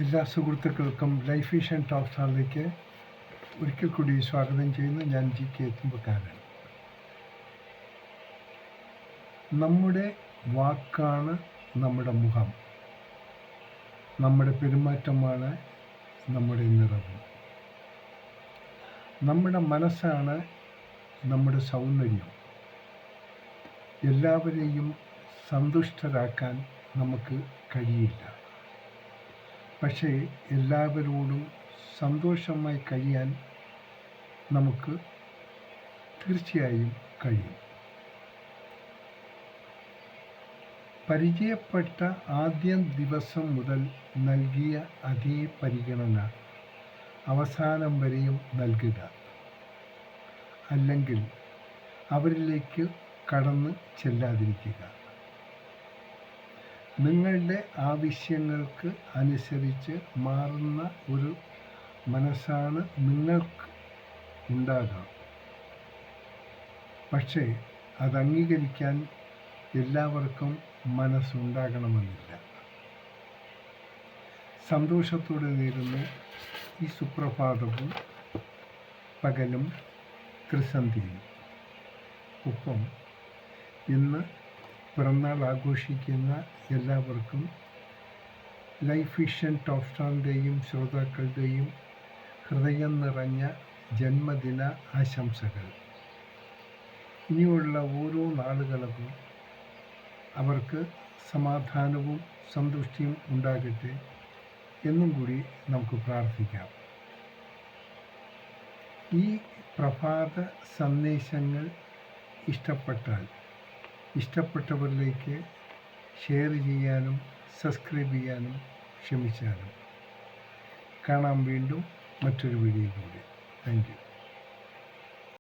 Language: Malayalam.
എല്ലാ സുഹൃത്തുക്കൾക്കും ലൈഫ് വിഷൻ ടോക്ക് ഷോയിലേക്ക് ഒരിക്കൽ കൂടി സ്വാഗതം ചെയ്യുന്നു. ഞാൻ GK തുമ്പക്കാരൻ. നമ്മുടെ വാക്കാണ് നമ്മുടെ മുഖം, നമ്മുടെ പെരുമാറ്റമാണ് നമ്മുടെ നിറവ്, നമ്മുടെ മനസ്സാണ് നമ്മുടെ സൗന്ദര്യം. എല്ലാവരെയും സന്തുഷ്ടരാക്കാൻ നമുക്ക് കഴിയില്ല, പക്ഷേ എല്ലാവരോടും സന്തോഷമായി കഴിയാൻ നമുക്ക് തീർച്ചയായും കഴിയും. പരിചയപ്പെട്ട ആദ്യ ദിവസം മുതൽ നൽകിയ അതേ പരിഗണന അവസാനം വരെയും നൽകുക, അല്ലെങ്കിൽ അവരിലേക്ക് കടന്ന് ചെല്ലാതിരിക്കുക. നിങ്ങളുടെ ആവശ്യങ്ങൾക്ക് അനുസരിച്ച് മാറുന്ന ഒരു മനസ്സാണ് നിങ്ങൾക്ക് ഉണ്ടാകാം, പക്ഷേ അത് അംഗീകരിക്കാൻ എല്ലാവർക്കും മനസ്സുണ്ടാകണമെന്നില്ല. സന്തോഷത്തോടെ നേരുന്നു ഈ സുപ്രഭാതവും പകലും ത്രിസന്ധിയും. ഒപ്പം ഇന്ന് പിറന്നാൾ ആഘോഷിക്കുന്ന എല്ലാവർക്കും ലൈഫ് വിഷൻ ടോക്ക് ഷോയിൻ്റെയും ശ്രോതാക്കളുടെയും ഹൃദയം നിറഞ്ഞ ജന്മദിന ആശംസകൾ. ഇനിയുള്ള ഓരോ നാളുകളും അവർക്ക് സമാധാനവും സന്തുഷ്ടിയും ഉണ്ടാകട്ടെ എന്നും കൂടി നമുക്ക് പ്രാർത്ഥിക്കാം. ഈ പ്രഭാത സന്ദേശങ്ങൾ ഇഷ്ടപ്പെട്ടവരിലേക്ക് ഷെയർ ചെയ്യാനും സബ്സ്ക്രൈബ് ചെയ്യാനും ക്ഷമിച്ചാലും. കാണാം വീണ്ടും മറ്റൊരു വീഡിയോയിലൂടെ. Thank you.